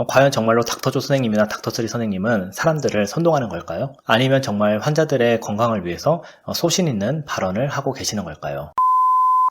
과연 정말로 닥터조 선생님이나 닥터스리 선생님은 사람들을 선동하는 걸까요? 아니면 정말 환자들의 건강을 위해서 소신 있는 발언을 하고 계시는 걸까요?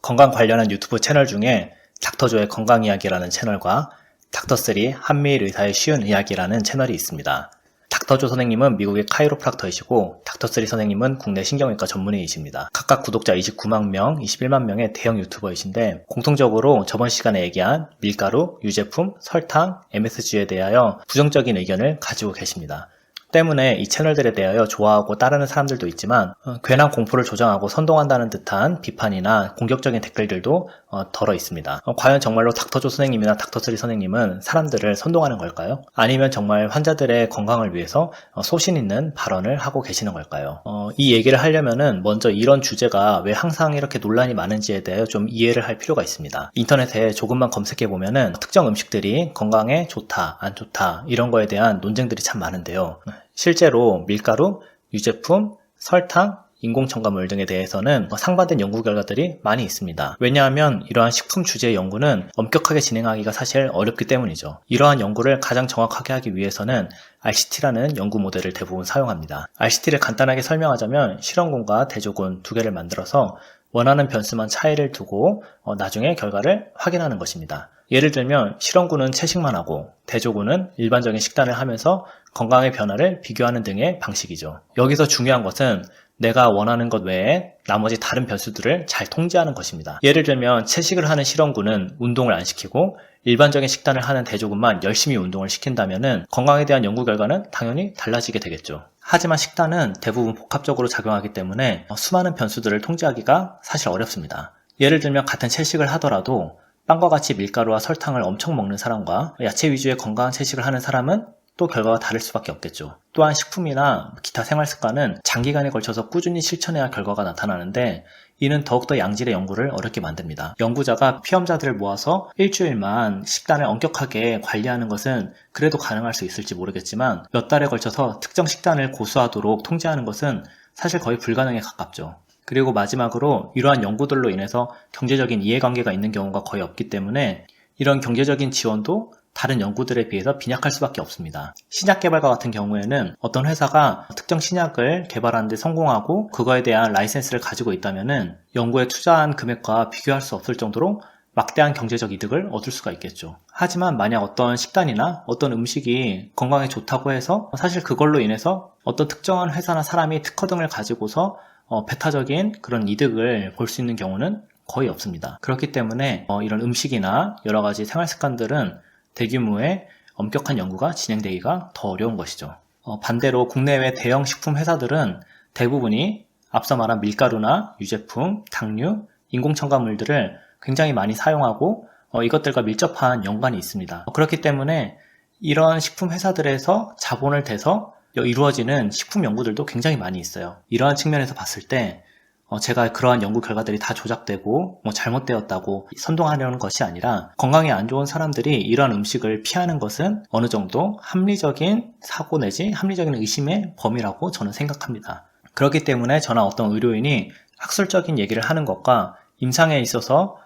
건강 관련한 유튜브 채널 중에 닥터조의 건강 이야기라는 채널과 닥터스리 한미일 의사의 쉬운 이야기라는 채널이 있습니다. 닥터조 선생님은 미국의 카이로프락터이시고 닥터스리 선생님은 국내 신경외과 전문의이십니다. 각각 구독자 29만 명, 21만 명의 대형 유튜버이신데 공통적으로 저번 시간에 얘기한 밀가루, 유제품, 설탕, MSG에 대하여 부정적인 의견을 가지고 계십니다. 때문에 이 채널들에 대하여 좋아하고 따르는 사람들도 있지만 괜한 공포를 조장하고 선동한다는 듯한 비판이나 공격적인 댓글들도 덜어 있습니다. 과연 정말로 닥터조 선생님이나 닥터스리 선생님은 사람들을 선동하는 걸까요? 아니면 정말 환자들의 건강을 위해서 소신 있는 발언을 하고 계시는 걸까요? 이 얘기를 하려면은 먼저 이런 주제가 왜 항상 이렇게 논란이 많은지에 대해 좀 이해를 할 필요가 있습니다. 인터넷에 조금만 검색해 보면은 특정 음식들이 건강에 좋다, 안 좋다 이런 거에 대한 논쟁들이 참 많은데요. 실제로 밀가루, 유제품, 설탕, 인공첨가물 등에 대해서는 상반된 연구 결과들이 많이 있습니다. 왜냐하면 이러한 식품 주제의 연구는 엄격하게 진행하기가 사실 어렵기 때문이죠. 이러한 연구를 가장 정확하게 하기 위해서는 RCT라는 연구 모델을 대부분 사용합니다. RCT를 간단하게 설명하자면 실험군과 대조군 두 개를 만들어서 원하는 변수만 차이를 두고 나중에 결과를 확인하는 것입니다. 예를 들면 실험군은 채식만 하고 대조군은 일반적인 식단을 하면서 건강의 변화를 비교하는 등의 방식이죠. 여기서 중요한 것은 내가 원하는 것 외에 나머지 다른 변수들을 잘 통제하는 것입니다. 예를 들면 채식을 하는 실험군은 운동을 안 시키고 일반적인 식단을 하는 대조군만 열심히 운동을 시킨다면 건강에 대한 연구 결과는 당연히 달라지게 되겠죠. 하지만 식단은 대부분 복합적으로 작용하기 때문에 수많은 변수들을 통제하기가 사실 어렵습니다. 예를 들면 같은 채식을 하더라도 빵과 같이 밀가루와 설탕을 엄청 먹는 사람과 야채 위주의 건강한 채식을 하는 사람은 또 결과가 다를 수밖에 없겠죠. 또한 식품이나 기타 생활 습관은 장기간에 걸쳐서 꾸준히 실천해야 결과가 나타나는데 이는 더욱더 양질의 연구를 어렵게 만듭니다. 연구자가 피험자들을 모아서 일주일만 식단을 엄격하게 관리하는 것은 그래도 가능할 수 있을지 모르겠지만 몇 달에 걸쳐서 특정 식단을 고수하도록 통제하는 것은 사실 거의 불가능에 가깝죠. 그리고 마지막으로 이러한 연구들로 인해서 경제적인 이해관계가 있는 경우가 거의 없기 때문에 이런 경제적인 지원도 다른 연구들에 비해서 빈약할 수밖에 없습니다. 신약 개발과 같은 경우에는 어떤 회사가 특정 신약을 개발하는 데 성공하고 그거에 대한 라이센스를 가지고 있다면 연구에 투자한 금액과 비교할 수 없을 정도로 막대한 경제적 이득을 얻을 수가 있겠죠. 하지만 만약 어떤 식단이나 어떤 음식이 건강에 좋다고 해서 사실 그걸로 인해서 어떤 특정한 회사나 사람이 특허 등을 가지고서 배타적인 그런 이득을 볼 수 있는 경우는 거의 없습니다. 그렇기 때문에 이런 음식이나 여러 가지 생활 습관들은 대규모의 엄격한 연구가 진행되기가 더 어려운 것이죠. 반대로 국내외 대형 식품 회사들은 대부분이 앞서 말한 밀가루나 유제품, 당류, 인공첨가물들을 굉장히 많이 사용하고 이것들과 밀접한 연관이 있습니다. 그렇기 때문에 이런 식품 회사들에서 자본을 대서 이루어지는 식품 연구들도 굉장히 많이 있어요. 이러한 측면에서 봤을 때 제가 그러한 연구 결과들이 다 조작되고 잘못되었다고 선동하려는 것이 아니라 건강에 안 좋은 사람들이 이러한 음식을 피하는 것은 어느 정도 합리적인 사고 내지 합리적인 의심의 범위라고 저는 생각합니다. 그렇기 때문에 저나 어떤 의료인이 학술적인 얘기를 하는 것과 임상에 있어서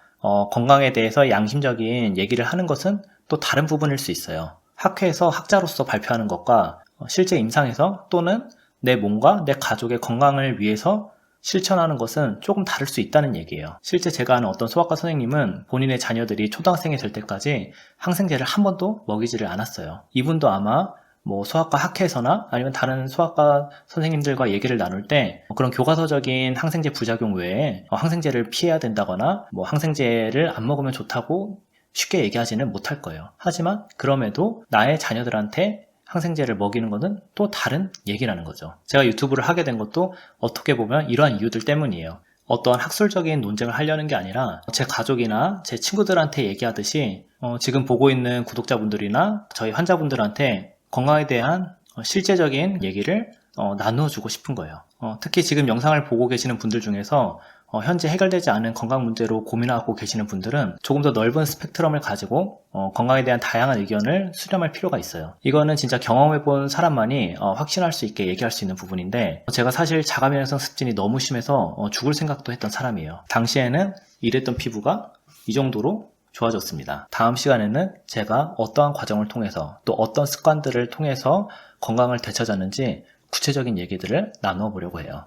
건강에 대해서 양심적인 얘기를 하는 것은 또 다른 부분일 수 있어요. 학회에서 학자로서 발표하는 것과 실제 임상에서 또는 내 몸과 내 가족의 건강을 위해서 실천하는 것은 조금 다를 수 있다는 얘기예요. 실제 제가 아는 어떤 소아과 선생님은 본인의 자녀들이 초등학생이 될 때까지 항생제를 한 번도 먹이지를 않았어요. 이분도 아마 소아과 학회에서나 아니면 다른 소아과 선생님들과 얘기를 나눌 때 그런 교과서적인 항생제 부작용 외에 항생제를 피해야 된다거나 항생제를 안 먹으면 좋다고 쉽게 얘기하지는 못할 거예요. 하지만 그럼에도 나의 자녀들한테 항생제를 먹이는 것은 또 다른 얘기라는 거죠. 제가 유튜브를 하게 된 것도 어떻게 보면 이러한 이유들 때문이에요. 어떠한 학술적인 논쟁을 하려는 게 아니라 제 가족이나 제 친구들한테 얘기하듯이 지금 보고 있는 구독자분들이나 저희 환자분들한테 건강에 대한 실제적인 얘기를 나누어주고 싶은 거예요. 특히 지금 영상을 보고 계시는 분들 중에서 현재 해결되지 않은 건강 문제로 고민하고 계시는 분들은 조금 더 넓은 스펙트럼을 가지고 건강에 대한 다양한 의견을 수렴할 필요가 있어요. 이거는 진짜 경험해본 사람만이 확신할 수 있게 얘기할 수 있는 부분인데 제가 사실 자가면역성 습진이 너무 심해서 죽을 생각도 했던 사람이에요. 당시에는 이랬던 피부가 이 정도로 좋아졌습니다. 다음 시간에는 제가 어떠한 과정을 통해서 또 어떤 습관들을 통해서 건강을 되찾았는지 구체적인 얘기들을 나누어 보려고 해요.